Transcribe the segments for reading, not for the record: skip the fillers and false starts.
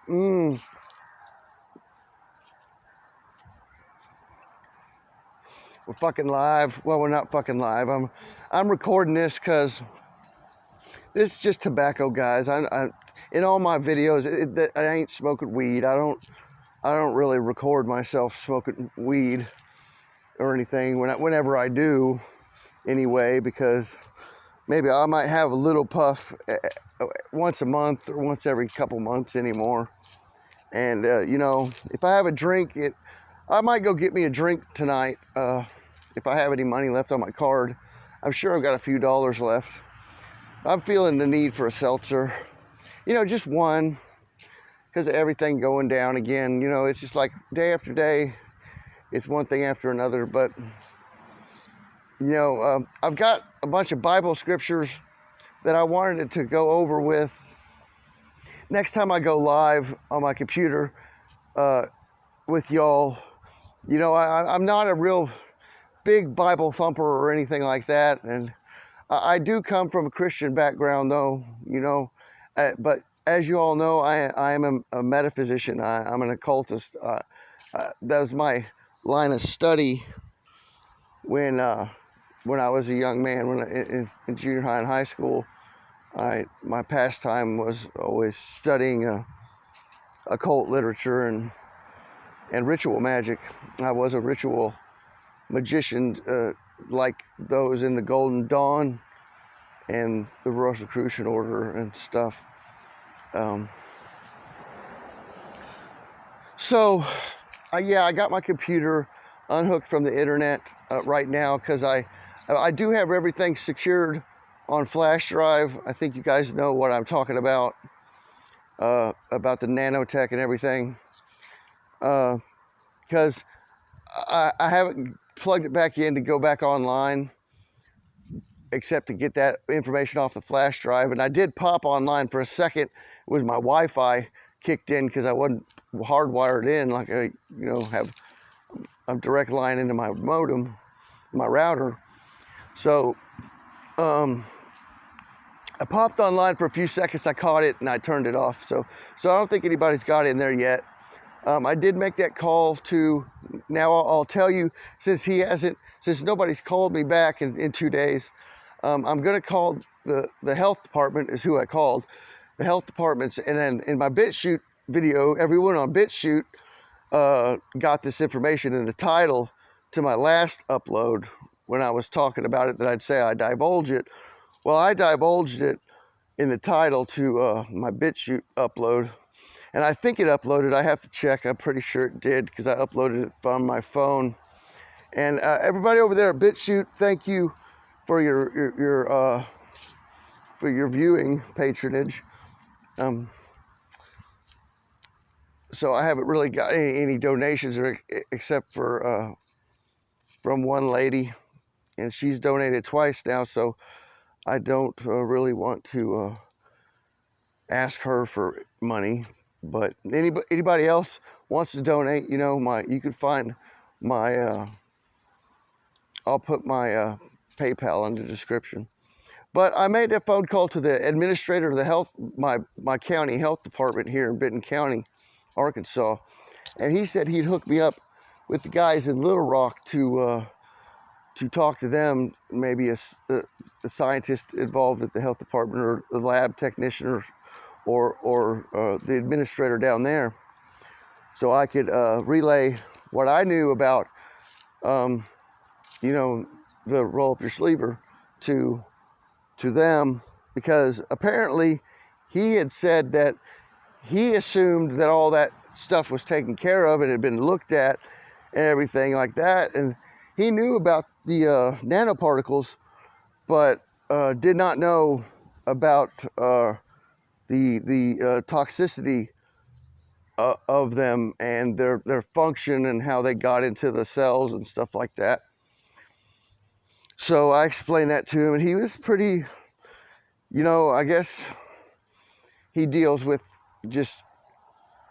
We're fucking live. Well, we're not fucking live. I'm recording this because this is just tobacco, guys. I in all my videos, I ain't smoking weed. I don't really record myself smoking weed or anything whenever I do, anyway, because maybe I might have a little puff once a month or once every couple months anymore. And you know, if I have a drink, I might go get me a drink tonight. If I have any money left on my card, I'm sure I've got a few dollars left. I'm feeling the need for a seltzer, you know, just one, because of everything going down again. You know, it's just like day after day, it's one thing after another. But you know, I've got a bunch of Bible scriptures that I wanted to go over with next time I go live on my computer with y'all. You know, I'm not a real big Bible thumper or anything like that, and I do come from a Christian background, though, you know, but as you all know, I am a metaphysician. I'm an occultist. That was my line of study when I was a young man, in junior high and high school. My pastime was always studying occult literature and ritual magic. I was a ritual magician, like those in the Golden Dawn and the Rosicrucian Order and stuff. So, yeah, I got my computer unhooked from the internet right now because I do have everything secured on flash drive. I think you guys know what I'm talking about the nanotech and everything. Because I haven't plugged it back in to go back online, except to get that information off the flash drive. And I did pop online for a second. It was my Wi-Fi kicked in because I wasn't hardwired in, like I, you know, have a direct line into my modem, my router. So I popped online for a few seconds. I caught it and I turned it off. So I don't think anybody's got in there yet. I did make that call to, now I'll tell you, since nobody's called me back in 2 days, I'm going to call the health department is who I called. The health departments, and then in my BitChute video, everyone on BitChute got this information in the title to my last upload when I was talking about it, that I'd say I divulge it. Well, I divulged it in the title to my BitChute upload, and I think it uploaded. I have to check. I'm pretty sure it did because I uploaded it from my phone. And everybody over there at BitChute, thank you for your viewing patronage. So I haven't really got any donations except for from one lady, and she's donated twice now. So I don't really want to ask her for money. But anybody else wants to donate, you know, you can find my. I'll put my PayPal in the description. But I made that phone call to the administrator of the my county health department here in Benton County, Arkansas, and he said he'd hook me up with the guys in Little Rock to talk to them, maybe a scientist involved at the health department or the lab technician or the administrator down there, so I could relay what I knew about, you know, the roll up your sleever to them, because apparently he had said that he assumed that all that stuff was taken care of and had been looked at and everything like that, and he knew about the nanoparticles, but did not know about the toxicity of them and their function and how they got into the cells and stuff like that. So I explained that to him, and he was pretty, you know, I guess he deals with just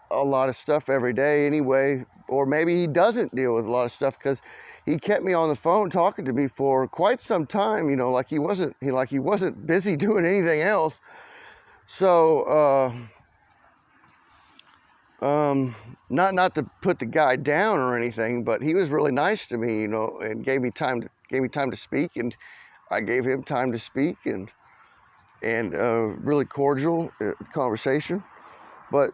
a lot of stuff every day anyway, or maybe he doesn't deal with a lot of stuff, because he kept me on the phone talking to me for quite some time, you know, like he wasn't busy doing anything else. So not to put the guy down or anything, but he was really nice to me, you know, and gave me time to speak, and I gave him time to speak, and really cordial conversation. But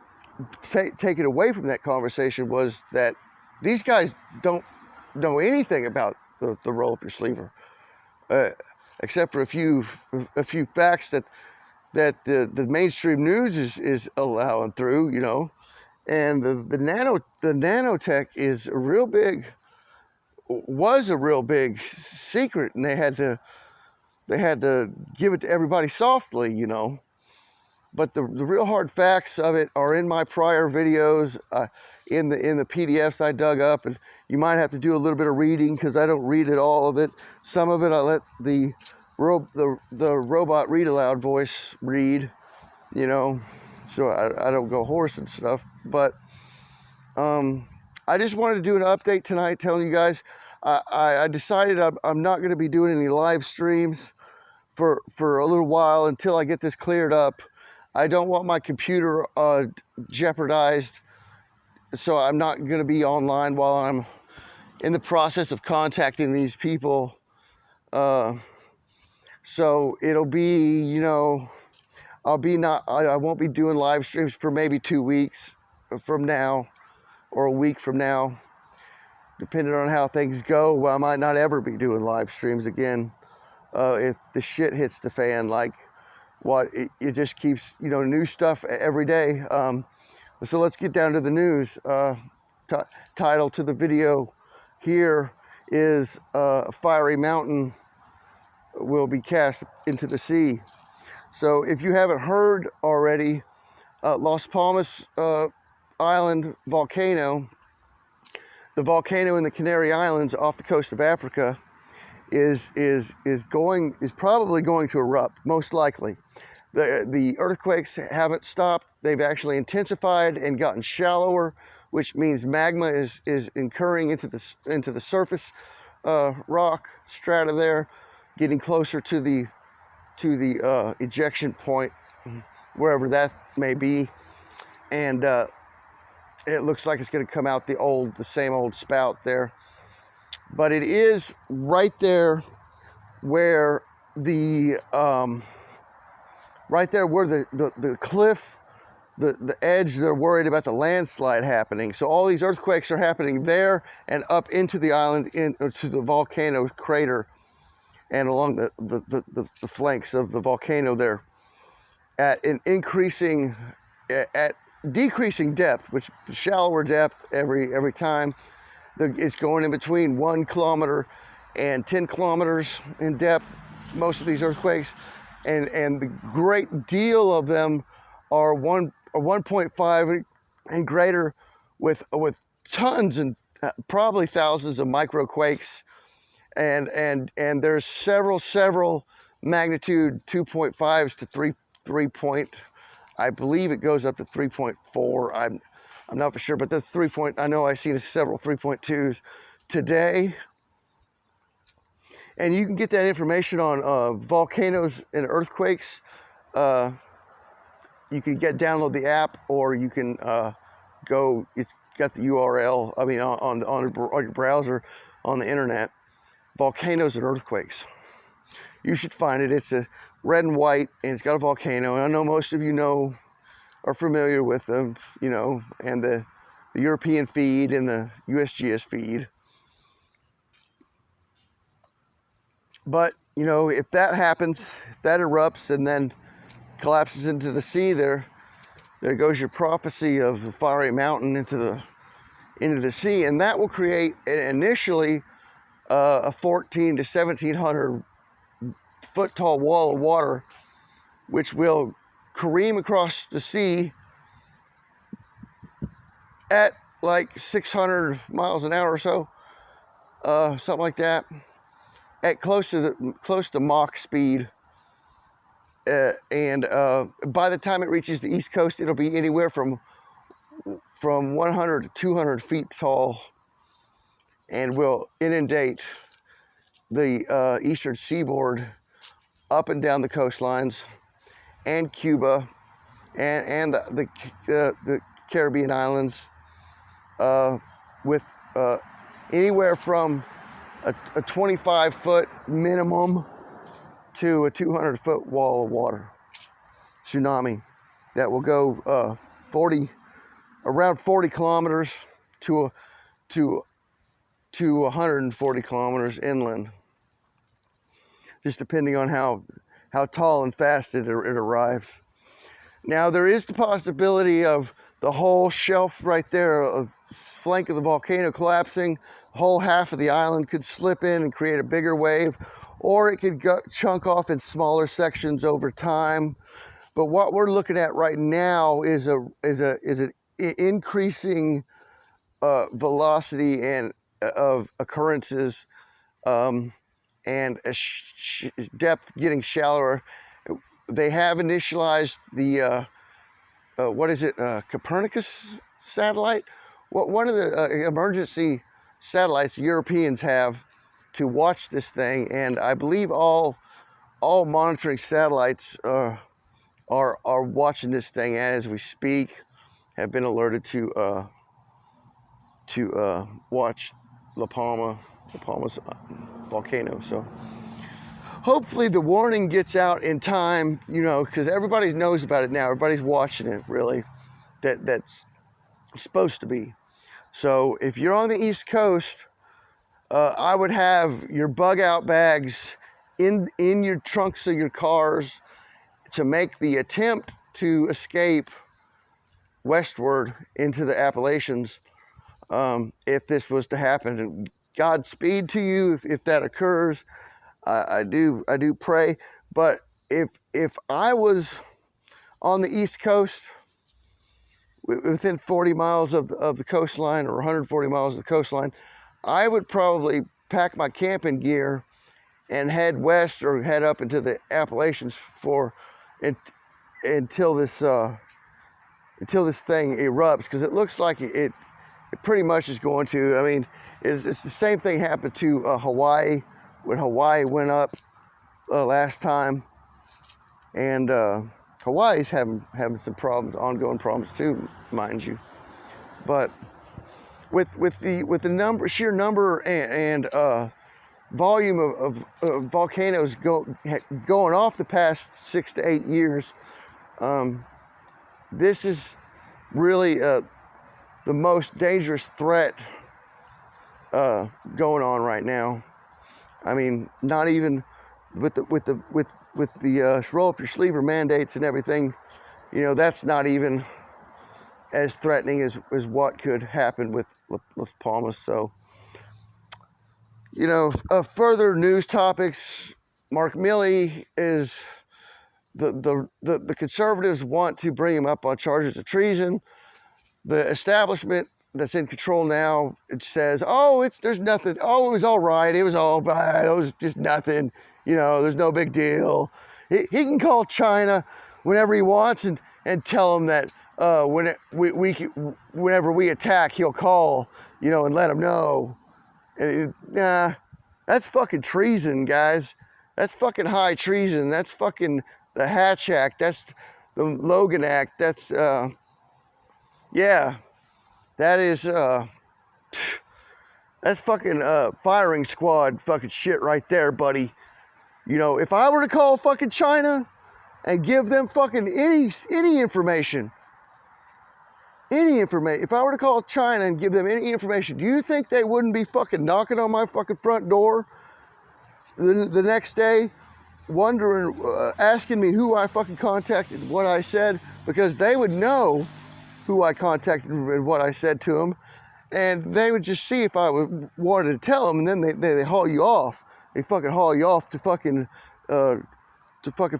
take it away from that conversation was that these guys don't know anything about the roll up your sleever, except for a few facts that the mainstream news is allowing through, you know. And the nanotech is was a real big secret, and they had to give it to everybody softly, you know. But the real hard facts of it are in my prior videos, in the PDFs I dug up, and you might have to do a little bit of reading because I don't read it all of it. Some of it I let the robot read aloud voice read, you know, so I don't go hoarse and stuff. But I just wanted to do an update tonight, telling you guys I decided I'm not going to be doing any live streams for a little while until I get this cleared up. I don't want my computer jeopardized, so I'm not going to be online while I'm in the process of contacting these people. So it'll be, you know, I won't be doing live streams for maybe 2 weeks from now, or a week from now, depending on how things go. Well, I might not ever be doing live streams again if the shit hits the fan. Like, it just keeps, you know, new stuff every day. So let's get down to the news. Title to the video here is Fiery Mountain will be cast into the sea. So if you haven't heard already, Las Palmas Island volcano, the volcano in the Canary Islands off the coast of Africa, is probably going to erupt, most likely. The earthquakes haven't stopped. They've actually intensified and gotten shallower, which means magma is incurring into the surface rock strata there, getting closer to the ejection point, wherever that may be. And it looks like it's going to come out the same old spout there. But it is right there where the cliff, the edge, they're worried about the landslide happening. So all these earthquakes are happening there and up into the island, to the volcano crater, and along the flanks of the volcano there, at decreasing depth, which shallower depth every time. It's going in between 1 kilometer and 10 kilometers in depth, most of these earthquakes, and the great deal of them are 1.5 and greater, with tons and probably thousands of microquakes, and there's several magnitude 2.5s to 3 point. I believe it goes up to 3.4. I'm not for sure, but that's 3 point. I know I've seen several 3.2s today. And you can get that information on volcanoes and earthquakes. You can download the app, or you can go. It's got the URL. I mean, on your browser, on the internet. Volcanoes and earthquakes. You should find it. It's a red and white, and it's got a volcano. And I know most of you are familiar with them, you know, and the European feed and the USGS feed. But, you know, if that happens, if that erupts and then collapses into the sea, there goes your prophecy of the fiery mountain into the sea, and that will create initially a 1,400 to 1,700 foot tall wall of water, which will careen across the sea at like 600 miles an hour or so, something like that, at close to Mach speed. And by the time it reaches the East Coast, it'll be anywhere from 100 to 200 feet tall, and will inundate the eastern seaboard, up and down the coastlines, and Cuba, and the Caribbean islands, with anywhere from a 25-foot minimum to a 200-foot wall of water. Tsunami that will go around 40 kilometers to 140 kilometers inland, just depending on how tall and fast it arrives. Now there is the possibility of the whole shelf right there, of flank of the volcano collapsing. The whole half of the island could slip in and create a bigger wave, or it could chunk off in smaller sections over time. But what we're looking at right now is an increasing velocity and of occurrences, and a depth getting shallower. They have initialized the what is it, Copernicus satellite? One of the emergency satellites Europeans have to watch this thing, and I believe all monitoring satellites are watching this thing as we speak, have been alerted to watch La Palma's volcano. So hopefully the warning gets out in time, because everybody knows about it now. Everybody's watching it, really. That's supposed to be. So if you're on the East Coast, I would have your bug out bags in your trunks of your cars to make the attempt to escape westward into the Appalachians, if this was to happen. And Godspeed to you if that occurs. I do pray. But if I was on the East Coast, within 40 miles of the coastline, or 140 miles of the coastline, I would probably pack my camping gear and head west or head up into the Appalachians until this thing erupts, because it looks like it pretty much is going to. I mean, it's the same thing happened to Hawaii when Hawaii went up last time, and Hawaii's having some problems, ongoing problems too, mind you. But with the sheer number and volume of volcanoes going off the past 6 to 8 years, this is really the most dangerous threat going on right now. I mean, not even with the roll up your sleeve mandates and everything, that's not even as threatening as what could happen with Las Palmas. So, further news topics. Mark Milley is the conservatives want to bring him up on charges of treason. The establishment that's in control now, it says, there's nothing. Oh, it was all right. It was just nothing. There's no big deal. He can call China whenever he wants and tell them that whenever we attack, he'll call, and let them know. And that's fucking treason, guys. That's fucking high treason. That's fucking the Hatch Act. That's the Logan Act. That's that is that's fucking firing squad fucking shit right there, buddy. If I were to call fucking China and give them fucking any information, if I were to call China and give them any information, do you think they wouldn't be fucking knocking on my fucking front door the next day, wondering, asking me who I fucking contacted, what I said? Because they would know who I contacted and what I said to them, and they would just see if I wanted to tell them, and then they haul you off. They fucking haul you off to fucking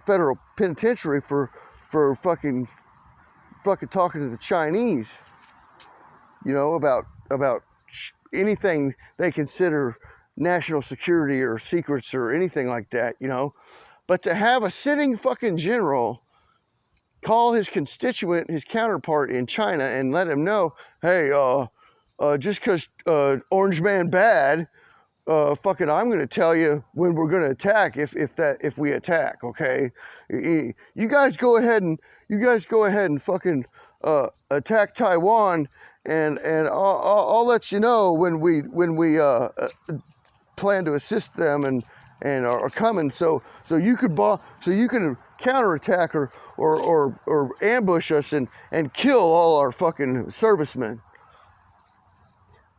federal penitentiary for fucking talking to the Chinese, about anything they consider national security or secrets or anything like that, But to have a sitting fucking general call his constituent, his counterpart in China, and let him know, hey, just because Orange Man bad, fucking, I'm gonna tell you when we're gonna attack if we attack, okay? You guys go ahead and fucking attack Taiwan, and I'll let you know when we plan to assist them and are coming, so you could counterattack or ambush us and kill all our fucking servicemen.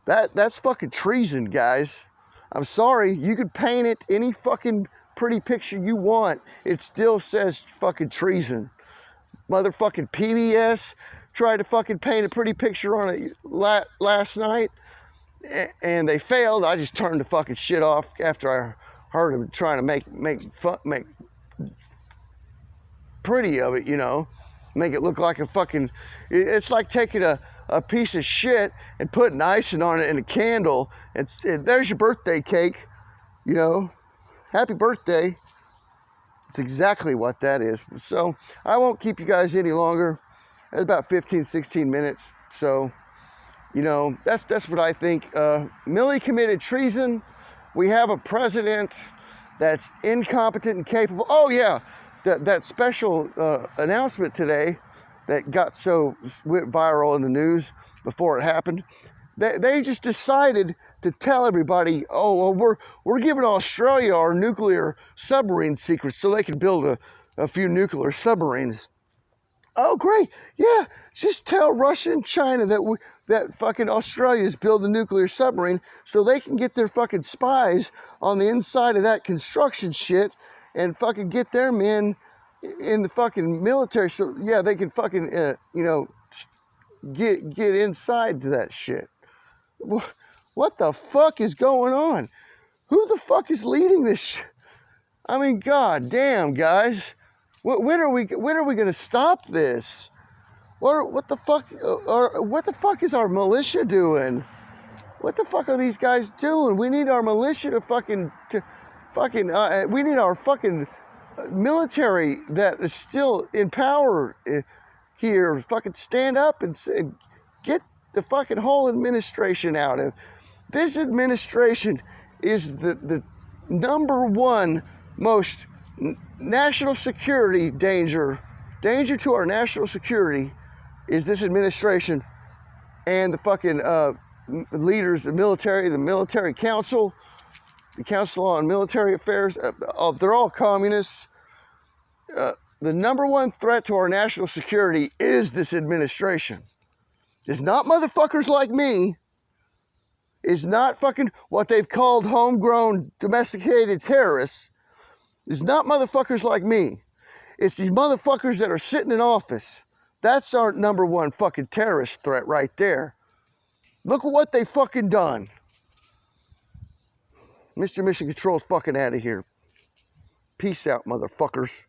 That's fucking treason, guys. I'm sorry, you could paint it any fucking pretty picture you want, it still says fucking treason. Motherfucking PBS tried to fucking paint a pretty picture on it last night, and they failed. I just turned the fucking shit off after I heard them trying to make pretty of it, you know, make it look like a fucking. It's like taking a piece of shit and putting icing on it in a candle. There's your birthday cake, you know. Happy birthday. It's exactly what that is. So I won't keep you guys any longer. It's about 15-16 minutes. So, you know, that's what I think. Milley committed treason. We have a president that's incompetent and capable. Oh yeah, that special announcement today that got so went viral in the news before it happened. They just decided to tell everybody, oh, well, we're giving Australia our nuclear submarine secrets so they can build a few nuclear submarines. Oh, great. Yeah, just tell Russia and China that fucking Australia is building a nuclear submarine so they can get their fucking spies on the inside of that construction shit and fucking get their men in the fucking military. So, yeah, they can fucking, you know, get inside to that shit. What the fuck is going on? Who the fuck is leading this I mean, god damn, guys. When are we going to stop this? What the fuck is our militia doing? What the fuck are these guys doing? We need our militia we need our fucking military that is still in power here fucking stand up and get the fucking whole administration out of. This administration is the number one most national security danger to our national security is this administration and the fucking leaders, the military council, the Council on Military Affairs. They're all communists. The number one threat to our national security is this administration. It's not motherfuckers like me. It's not fucking what they've called homegrown domesticated terrorists. It's not motherfuckers like me. It's these motherfuckers that are sitting in office. That's our number one fucking terrorist threat right there. Look at what they fucking done. Mr. Mission Control's fucking out of here. Peace out, motherfuckers.